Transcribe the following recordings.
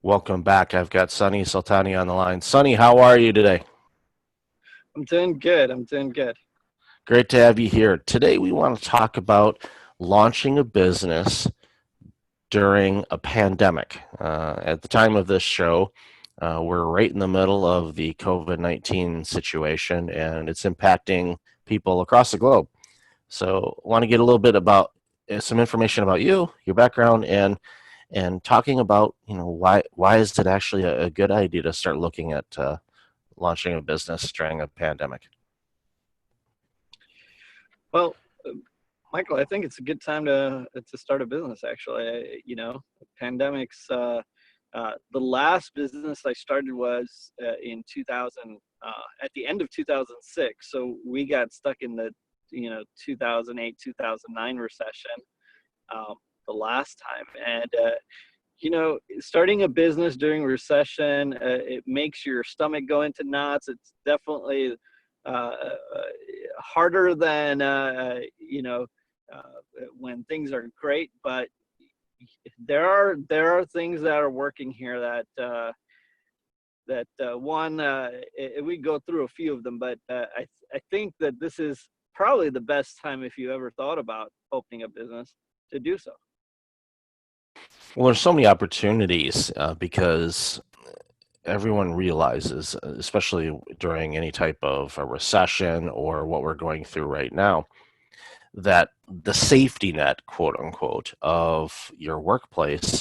Welcome back. I've got Sonny Sultani on the line. Sonny, how are you today? I'm doing good. I'm doing good. Great to have you here. Today, we want to talk about launching a business during a pandemic. At the time of this show, we're right in the middle of the COVID-19 situation, and it's impacting people across the globe. So, I want to get a little bit about some information about you, your background, and talking about why is it actually a good idea to start looking at launching a business during a pandemic. Well, Michael, I think it's a good time to start a business. Actually, pandemics. The last business I started was in 2000, at the end of 2006. So we got stuck in the 2008 2009 recession the last time, and starting a business during recession, it makes your stomach go into knots. It's definitely harder than when things are great, but there are things that are working here that one we go through a few of them, but I think that this is probably the best time, if you ever thought about opening a business, to do so. Well, there's so many opportunities because everyone realizes, especially during any type of a recession or what we're going through right now, that the safety net, quote unquote, of your workplace,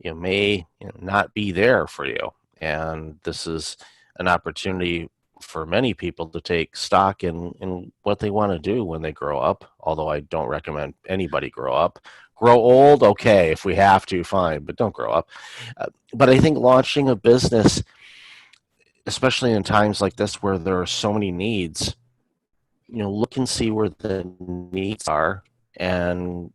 may not be there for you. And this is an opportunity for many people to take stock in what they want to do when they grow up. Although I don't recommend anybody grow up. Grow old, okay, if we have to, fine, but don't grow up. But I think launching a business, especially in times like this where there are so many needs, look and see where the needs are, and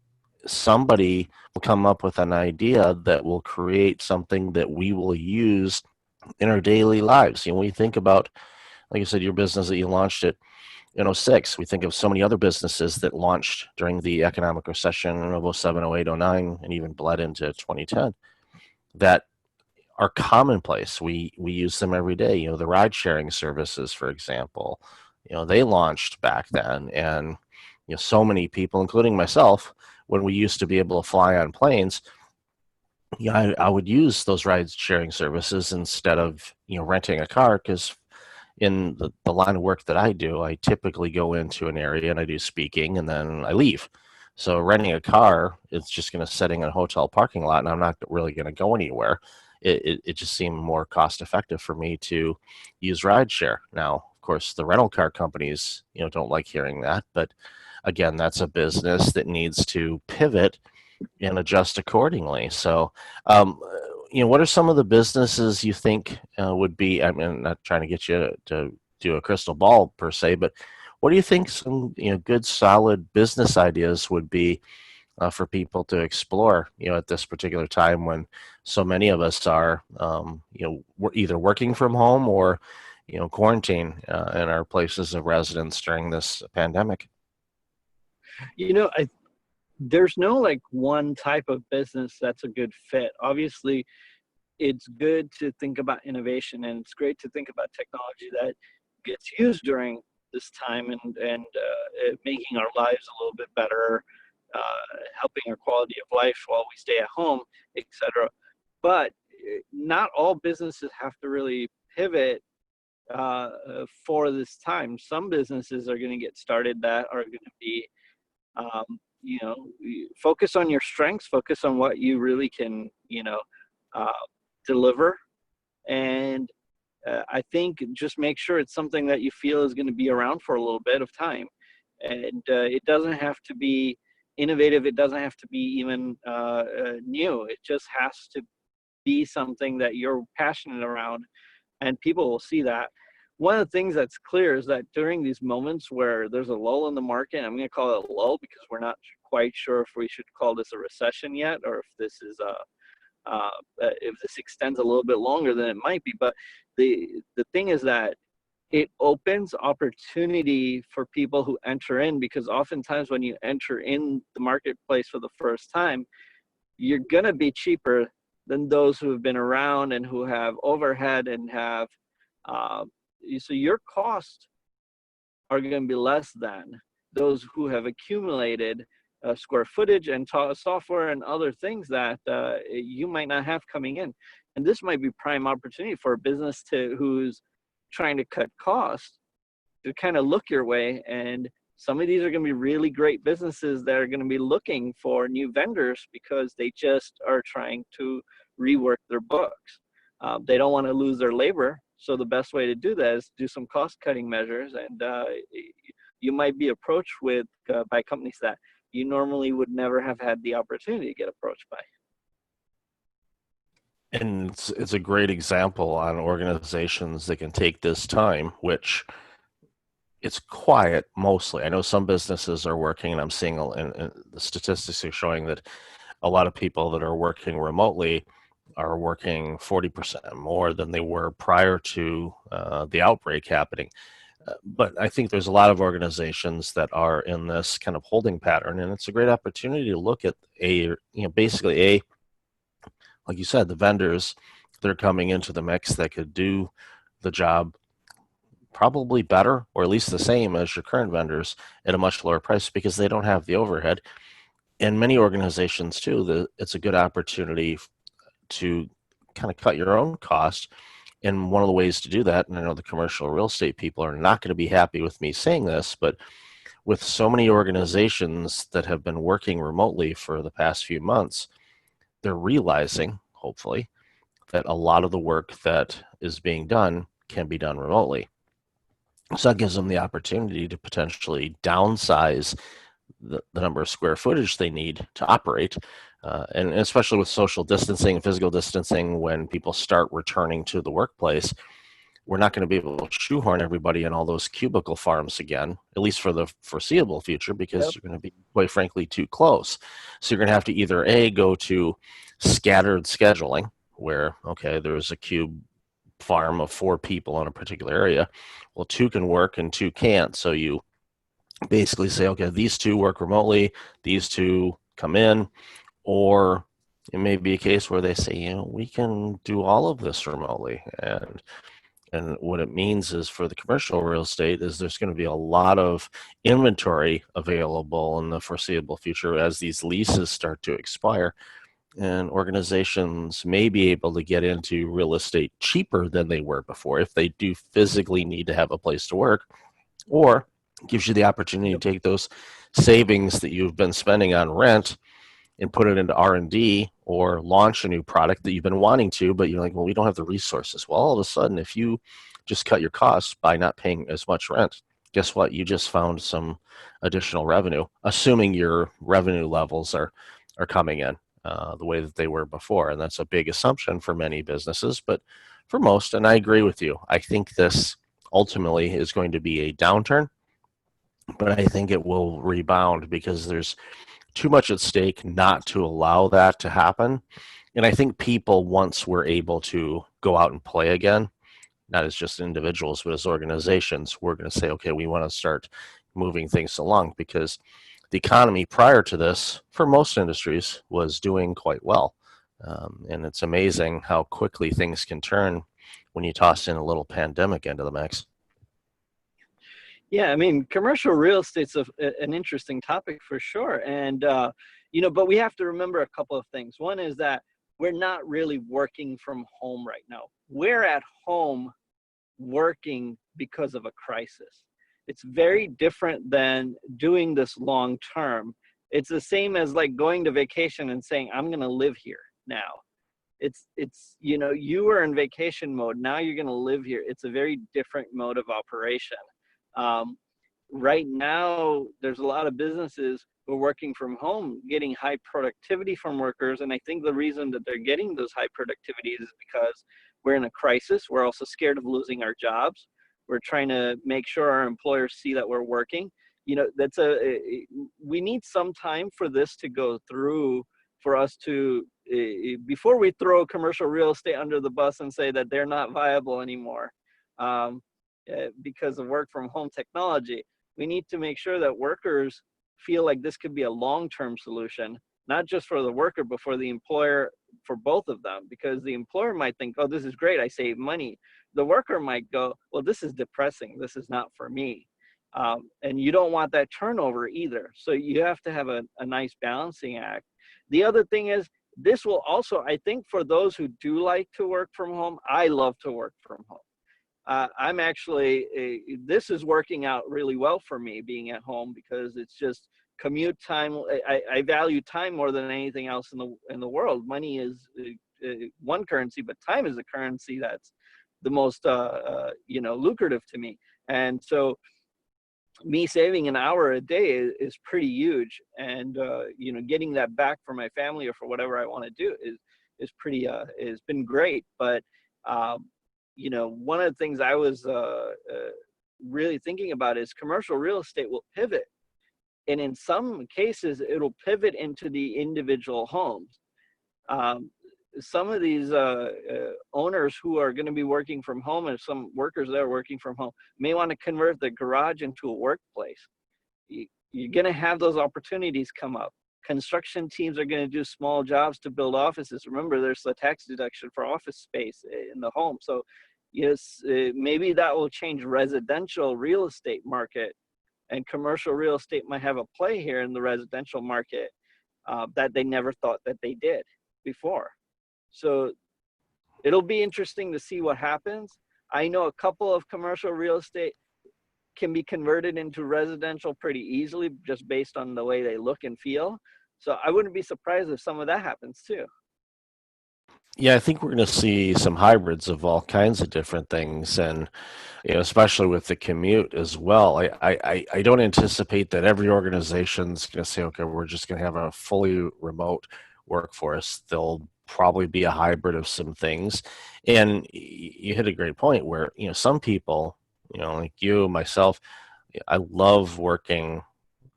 somebody will come up with an idea that will create something that we will use in our daily lives. We think about, like I said, your business that you launched it in '06. We think of so many other businesses that launched during the economic recession of '07, '08, '09, and even bled into 2010 that are commonplace. We use them every day. The ride sharing services, for example, they launched back then, and so many people, including myself, when we used to be able to fly on planes, I would use those ride sharing services instead of renting a car, because in the line of work that I do, I typically go into an area and I do speaking and then I leave. So renting a car is just going to setting in a hotel parking lot, and I'm not really going to go anywhere. It just seemed more cost effective for me to use rideshare. Now, of course, the rental car companies, don't like hearing that, but again, that's a business that needs to pivot and adjust accordingly. So, what are some of the businesses you think would be? I mean, not trying to get you to do a crystal ball per se, but what do you think some good solid business ideas would be for people to explore? At this particular time when so many of us are, we're either working from home or quarantine in our places of residence during this pandemic. I There's no like one type of business that's a good fit. Obviously, it's good to think about innovation, and it's great to think about technology that gets used during this time, and making our lives a little bit better, helping our quality of life while we stay at home, etc. But not all businesses have to really pivot for this time. Some businesses are going to get started that are going to be um, focus on your strengths, focus on what you really can uh, deliver, and I think just make sure it's something that you feel is going to be around for a little bit of time. And it doesn't have to be innovative, it doesn't have to be even new. It just has to be something that you're passionate around, and people will see that. One of the things that's clear is that during these moments where there's a lull in the market, I'm going to call it a lull because we're not quite sure if we should call this a recession yet, or if this is if this extends a little bit longer than it might be. But the thing is that it opens opportunity for people who enter in, because oftentimes when you enter in the marketplace for the first time, you're going to be cheaper than those who have been around and who have overhead and have, uh, so your costs are going to be less than those who have accumulated square footage and software and other things that you might not have coming in. And this might be prime opportunity for a business who's trying to cut costs to kind of look your way. And some of these are going to be really great businesses that are going to be looking for new vendors because they just are trying to rework their books. They don't want to lose their labor. So the best way to do that is do some cost cutting measures. And you might be approached with by companies that you normally would never have had the opportunity to get approached by. And it's a great example on organizations that can take this time, which it's quiet mostly. I know some businesses are working, and I'm seeing and the statistics are showing that a lot of people that are working remotely are working 40% more than they were prior to the outbreak happening. But I think there's a lot of organizations that are in this kind of holding pattern, and it's a great opportunity to look at basically like you said, the vendors that are coming into the mix that could do the job probably better or at least the same as your current vendors at a much lower price because they don't have the overhead. And many organizations too, it's a good opportunity to kind of cut your own cost. And one of the ways to do that, and I know the commercial real estate people are not going to be happy with me saying this, but with so many organizations that have been working remotely for the past few months, they're realizing, hopefully, that a lot of the work that is being done can be done remotely. So that gives them the opportunity to potentially downsize the number of square footage they need to operate. And especially with social distancing and physical distancing, when people start returning to the workplace, we're not going to be able to shoehorn everybody in all those cubicle farms again, at least for the foreseeable future, because you're going to be, quite frankly, too close. So you're going to have to either go to scattered scheduling, where, okay, there's a cube farm of 4 people in a particular area. Well, 2 can work and 2 can't. So you basically say, okay, these 2 work remotely, these 2 come in, or it may be a case where they say, we can do all of this remotely. And what it means is for the commercial real estate is there's going to be a lot of inventory available in the foreseeable future as these leases start to expire. And organizations may be able to get into real estate cheaper than they were before if they do physically need to have a place to work, or gives you the opportunity to take those savings that you've been spending on rent and put it into R&D or launch a new product that you've been wanting to, but you're like, well, we don't have the resources. Well, all of a sudden, if you just cut your costs by not paying as much rent, guess what? You just found some additional revenue, assuming your revenue levels are coming in the way that they were before. And that's a big assumption for many businesses, but for most, and I agree with you, I think this ultimately is going to be a downturn, but I think it will rebound because there's too much at stake not to allow that to happen. And I think people, once we're able to go out and play again, not as just individuals, but as organizations, we're going to say, okay, we want to start moving things along because the economy prior to this, for most industries, was doing quite well. And it's amazing how quickly things can turn when you toss in a little pandemic into the mix. Yeah, I mean, commercial real estate's an interesting topic for sure. And, but we have to remember a couple of things. One is that we're not really working from home right now. We're at home working because of a crisis. It's very different than doing this long term. It's the same as like going to vacation and saying, I'm going to live here now. You are in vacation mode. Now you're going to live here. It's a very different mode of operation. Right now, there's a lot of businesses who are working from home, getting high productivity from workers. And I think the reason that they're getting those high productivities is because we're in a crisis. We're also scared of losing our jobs. We're trying to make sure our employers see that we're working. We need some time for this to go through for us to, before we throw commercial real estate under the bus and say that they're not viable anymore. Because of work from home technology, we need to make sure that workers feel like this could be a long-term solution, not just for the worker, but for the employer for both of them, because the employer might think, oh, this is great, I save money. The worker might go, well, this is depressing, this is not for me. And you don't want that turnover either. So you have to have a nice balancing act. The other thing is, this will also, I think, for those who do like to work from home, I love to work from home. I'm actually, this is working out really well for me being at home, because it's just commute time. I value time more than anything else in the world. Money is one currency, but time is a currency that's the most lucrative to me. And so me saving an hour a day is pretty huge, and getting that back for my family or for whatever I want to do is pretty has been great. But one of the things I was really thinking about is commercial real estate will pivot, and in some cases it'll pivot into the individual homes. Some of these owners who are going to be working from home, and some workers that are working from home, may want to convert the garage into a workplace. You're going to have those opportunities come up. Construction teams are going to do small jobs to build offices. Remember, there's a tax deduction for office space in the home. So yes, maybe that will change residential real estate market, and commercial real estate might have a play here in the residential market that they never thought that they did before. So it'll be interesting to see what happens. I know a couple of commercial real estate can be converted into residential pretty easily, just based on the way they look and feel. So I wouldn't be surprised if some of that happens too. Yeah, I think we're going to see some hybrids of all kinds of different things, and especially with the commute as well. I don't anticipate that every organization's going to say, okay, we're just going to have a fully remote workforce. There'll probably be a hybrid of some things, and you hit a great point where some people, like you, myself, I love working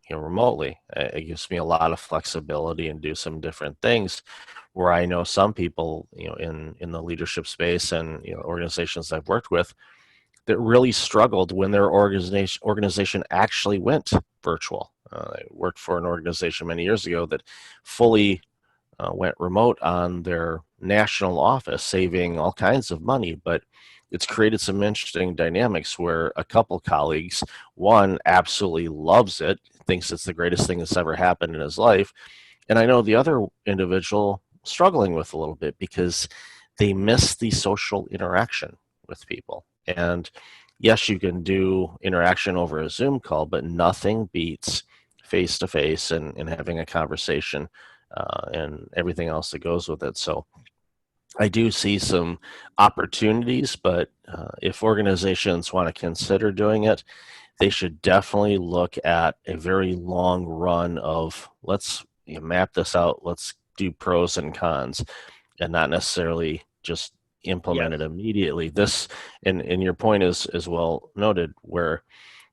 remotely. It gives me a lot of flexibility and do some different things, where I know some people, in the leadership space and organizations I've worked with, that really struggled when their organization actually went virtual. I worked for an organization many years ago that fully went remote on their national office, saving all kinds of money, but it's created some interesting dynamics where a couple colleagues, one absolutely loves it, thinks it's the greatest thing that's ever happened in his life, and I know the other individual struggling with a little bit because they miss the social interaction with people. And yes, you can do interaction over a Zoom call, but nothing beats face to face and having a conversation and everything else that goes with it. So I do see some opportunities, but if organizations want to consider doing it, they should definitely look at a very long run of let's map this out, let's do pros and cons, and not necessarily just implement Yes. it immediately. This, and your point is well noted, where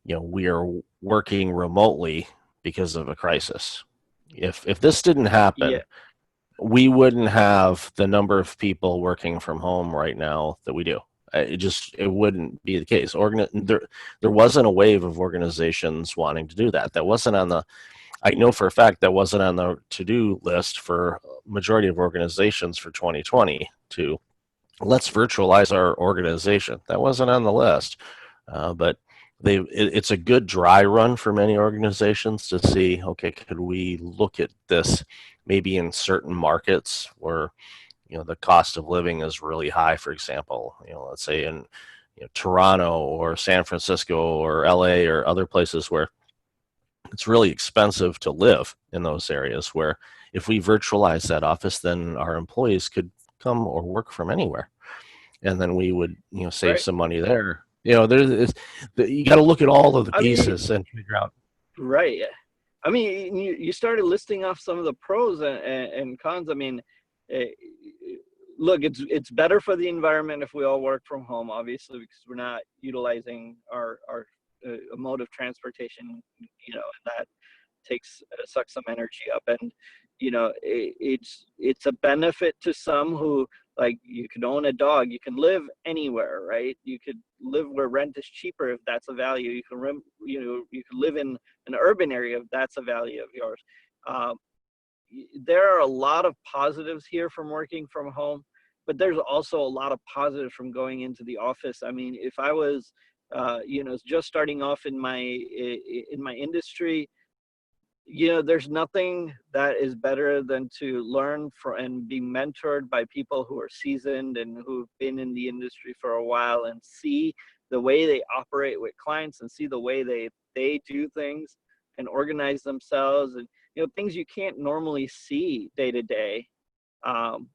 we are working remotely because of a crisis. If this didn't Yeah. happen, we wouldn't have the number of people working from home right now that we do. It wouldn't be the case. There wasn't a wave of organizations wanting to do that. That wasn't on the. I know for a fact that wasn't on the to-do list for majority of organizations for 2020 to let's virtualize our organization. That wasn't on the list, but it's a good dry run for many organizations to see, okay, could we look at this maybe in certain markets where the cost of living is really high, for example, let's say in Toronto or San Francisco or LA or other places where it's really expensive to live in those areas, where if we virtualize that office, then our employees could come or work from anywhere, and then we would save Right. some money there. You got to look at all of the I mean, pieces and figure out. right. I mean, you started listing off some of the pros and cons. I mean, eh, look, it's better for the environment if we all work from home, obviously, because we're not utilizing our mode of transportation, and that takes sucks some energy up. And it's a benefit to some who, like, you can own a dog, you can live anywhere, right? You could live where rent is cheaper if that's a value. You can you can live in an urban area if that's a value of yours. um, there are a lot of positives here from working from home, but there's also a lot of positives from going into the office. I mean, if I was, just starting off in my industry, there's nothing that is better than to learn from and be mentored by people who are seasoned and who've been in the industry for a while, and see the way they operate with clients and see the way they do things and organize themselves, and things you can't normally see day to day. Um,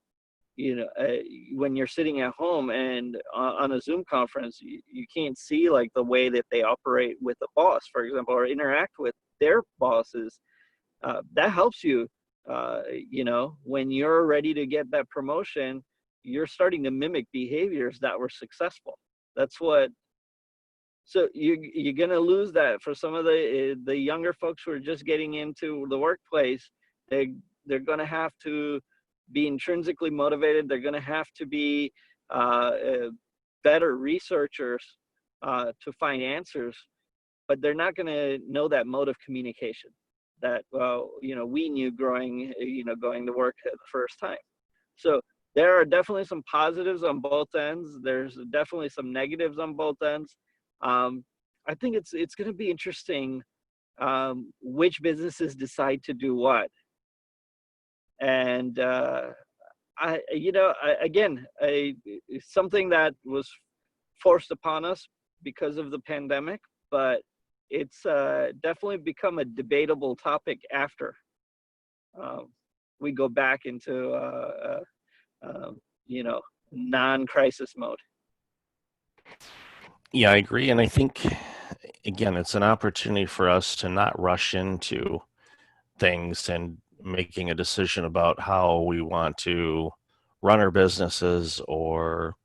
when you're sitting at home and on a Zoom conference, you can't see like the way that they operate with the boss, for example, or interact with their bosses. That helps you. When you're ready to get that promotion, you're starting to mimic behaviors that were successful. That's what. So you're gonna lose that for some of the younger folks who are just getting into the workplace. They're gonna have to be intrinsically motivated. They're gonna have to be better researchers to find answers, but they're not gonna know that mode of communication that we knew growing, going to work the first time. So there are definitely some positives on both ends. There's definitely some negatives on both ends. I think it's going to be interesting which businesses decide to do what. And it's something that was forced upon us because of the pandemic, but it's definitely become a debatable topic after we go back into non-crisis mode. Yeah, I agree. And I think, again, it's an opportunity for us to not rush into things and making a decision about how we want to run our businesses, or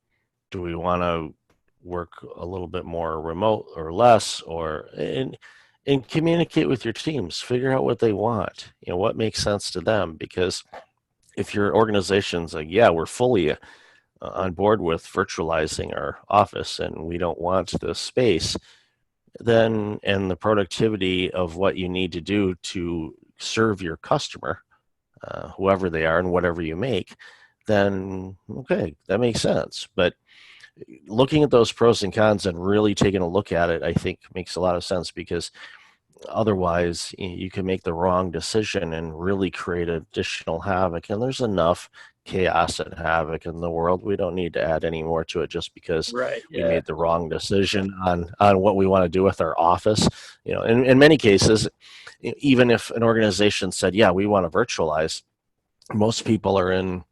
do we want to work a little bit more remote or less, or and communicate with your teams, figure out what they want, what makes sense to them. Because if your organization's like, yeah, we're fully on board with virtualizing our office and we don't want this space, then, and the productivity of what you need to do to serve your customer, whoever they are and whatever you make, then okay, that makes sense. But looking at those pros and cons and really taking a look at it, I think makes a lot of sense, because otherwise you can make the wrong decision and really create additional havoc. And there's enough chaos and havoc in the world. We don't need to add any more to it just because Right. we Yeah. made the wrong decision on what we want to do with our office. In many cases, even if an organization said, yeah, we want to virtualize, most people are in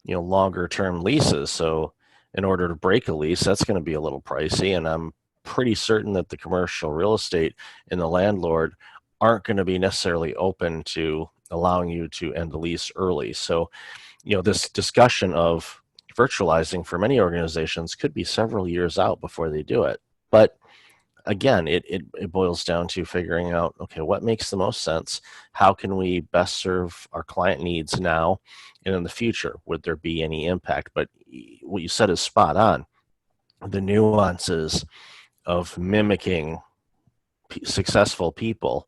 longer term leases. So in order to break a lease, that's going to be a little pricey. And I'm pretty certain that the commercial real estate and the landlord aren't going to be necessarily open to allowing you to end the lease early. So this discussion of virtualizing for many organizations could be several years out before they do it. But again, it boils down to figuring out, okay, what makes the most sense? How can we best serve our client needs now and in the future? Would there be any impact? But what you said is spot on. The nuances of mimicking successful people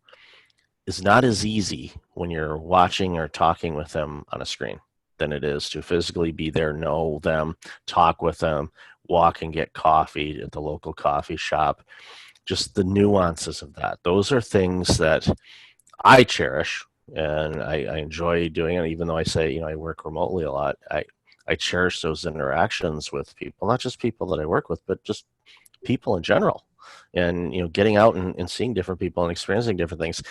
is not as easy when you're watching or talking with them on a screen than it is to physically be there, know them, talk with them, walk and get coffee at the local coffee shop. Just the nuances of that. Those are things that I cherish, and I enjoy doing it. Even though I say, I work remotely a lot, I cherish those interactions with people, not just people that I work with, but just people in general. And getting out and seeing different people and experiencing different things,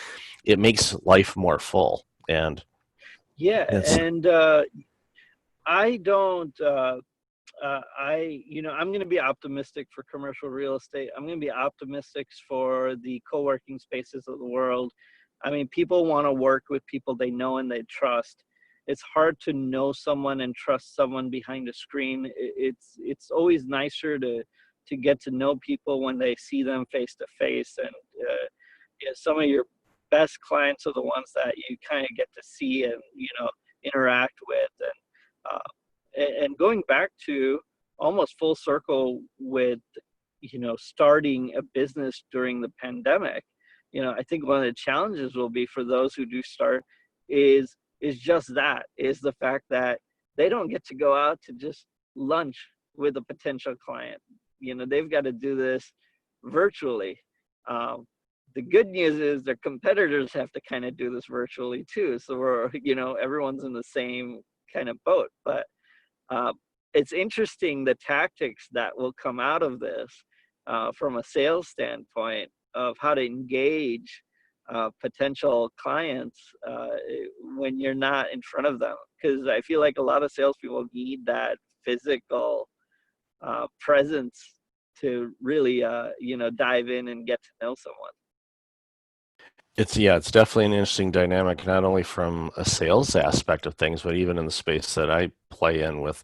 it makes life more full. And Yeah. it's And I don't. I'm going to be optimistic for commercial real estate. I'm going to be optimistic for the co-working spaces of the world. I mean, people want to work with people they know and they trust. It's hard to know someone and trust someone behind a screen. It's always nicer to get to know people when they see them face to face. And some of your best clients are the ones that you kind of get to see and interact with. And going back to almost full circle with starting a business during the pandemic, I think one of the challenges will be for those who do start is is just that, is the fact that they don't get to go out to just lunch with a potential client. They've got to do this virtually. Um, the good news is their competitors have to kind of do this virtually too. So everyone's in the same kind of boat. But uh, it's interesting the tactics that will come out of this from a sales standpoint of how to engage potential clients when you're not in front of them. Because I feel like a lot of salespeople need that physical presence to really, dive in and get to know someone. It's definitely an interesting dynamic, not only from a sales aspect of things, but even in the space that I play in with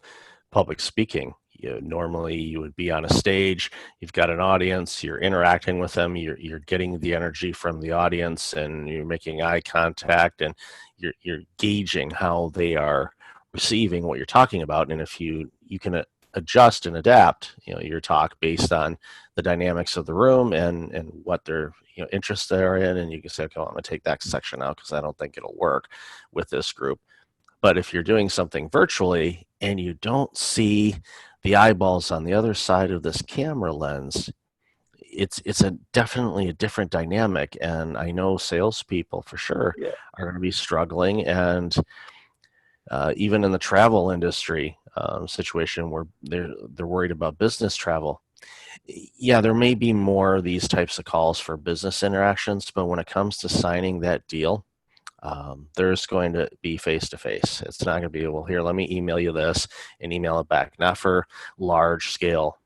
public speaking. Normally you would be on a stage, you've got an audience, you're interacting with them, you're getting the energy from the audience, and you're making eye contact, and you're gauging how they are receiving what you're talking about. And if you can adjust and adapt, your talk based on the dynamics of the room and what their interests they're in, and you can say, okay, well, I'm going to take that section out because I don't think it'll work with this group. But if you're doing something virtually and you don't see the eyeballs on the other side of this camera lens, it's definitely a different dynamic. And I know salespeople for sure Yeah, are going to be struggling, and even in the travel industry situation where they're worried about business travel. Yeah, there may be more of these types of calls for business interactions, but when it comes to signing that deal, there's going to be face to face. It's not going to be, well, here, let me email you this and email it back. Not for large scale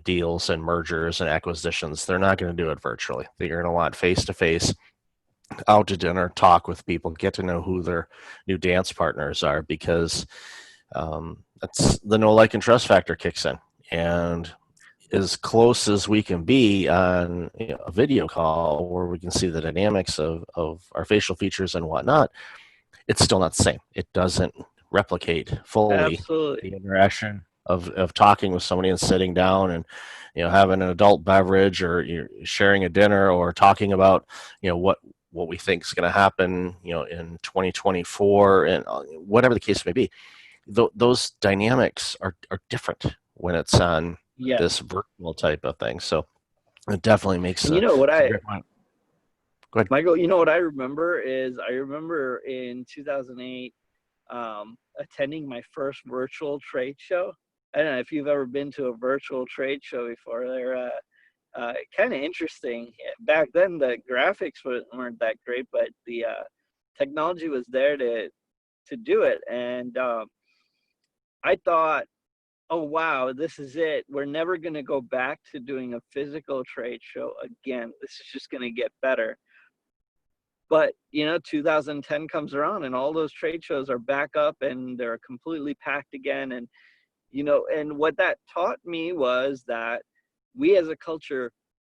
deals and mergers and acquisitions. They're not going to do it virtually. They're going to want face to face, out to dinner, talk with people, get to know who their new dance partners are, because that's the know, like, and trust factor kicks in. And as close as we can be on a video call where we can see the dynamics of our facial features and whatnot, it's still not the same. It doesn't replicate fully absolutely. the interaction of talking with somebody and sitting down and having an adult beverage, or you're sharing a dinner, or talking about what we think is going to happen in 2024, and whatever the case may be. Those dynamics are different when it's on Yes. this virtual type of thing. So it definitely makes And you know what some I, great point. Go ahead. Michael, what I remember is I remember in 2008 attending my first virtual trade show. I don't know if you've ever been to a virtual trade show before. They're kind of interesting. Back then, the graphics weren't that great, but the technology was there to do it. And I thought, oh wow, this is it. We're never going to go back to doing a physical trade show again. This is just going to get better. But 2010 comes around and all those trade shows are back up and they're completely packed again. And and what that taught me was that we as a culture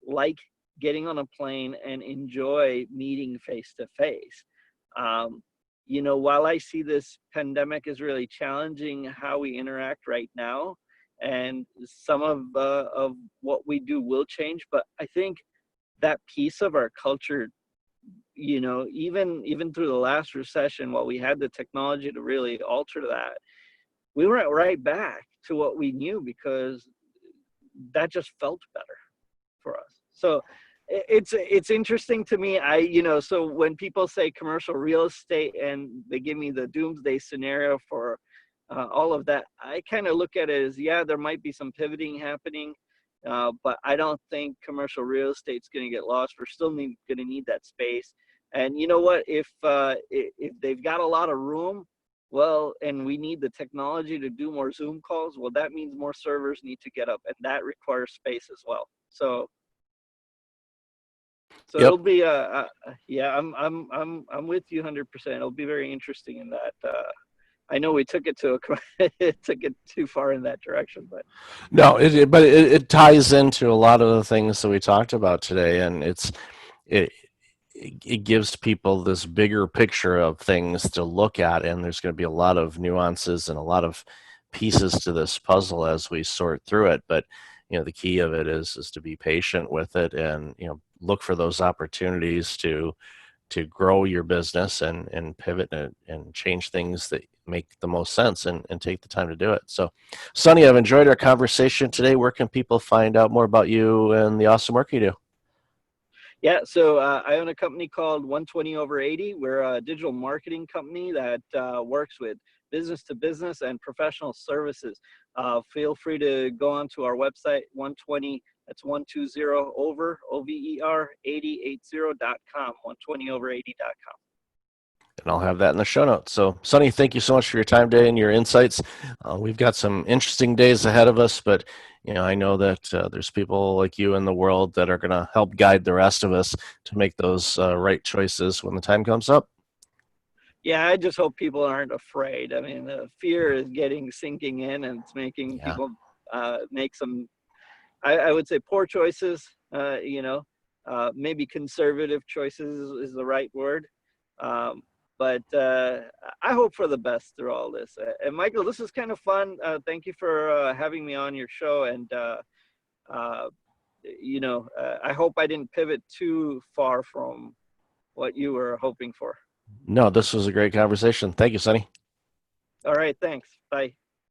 like getting on a plane and enjoy meeting face to face. While I see this pandemic is really challenging how we interact right now, and some of what we do will change, but I think that piece of our culture, even through the last recession, while we had the technology to really alter that, we went right back to what we knew because that just felt better for us. So it's interesting to me. So when people say commercial real estate and they give me the doomsday scenario for all of that, I kind of look at it as, yeah, there might be some pivoting happening, but I don't think commercial real estate's going to get lost. We're still going to need that space. And you know what? If they've got a lot of room, well, and we need the technology to do more Zoom calls, well, that means more servers need to get up, and that requires space as well. So Yep. it'll be yeah, I'm with you 100%. It'll be very interesting in that. I know we took it took it too far in that direction, but No, but it ties into a lot of the things that we talked about today, and it it gives people this bigger picture of things to look at, and there's going to be a lot of nuances and a lot of pieces to this puzzle as we sort through it. But the key of it is to be patient with it, and look for those opportunities to to grow your business and pivot and change things that make the most sense and take the time to do it. So, Sonny, I've enjoyed our conversation today. Where can people find out more about you and the awesome work you do? Yeah, so I own a company called 120 over 80. We're a digital marketing company that works with business to business and professional services. Feel free to go onto our website, 120, that's 120 over, OVER 8080.com, 120 over 80.com. And I'll have that in the show notes. So, Sonny, thank you so much for your time today and your insights. We've got some interesting days ahead of us, but I know that there's people like you in the world that are going to help guide the rest of us to make those right choices when the time comes up. Yeah, I just hope people aren't afraid. I mean, the fear is getting sinking in, and it's making Yeah. people make some, I would say, poor choices. Maybe conservative choices is the right word. Um, but I hope for the best through all this. And Michael, this is kind of fun. Thank you for having me on your show. And uh, I hope I didn't pivot too far from what you were hoping for. No, this was a great conversation. Thank you, Sonny. All right, thanks. Bye.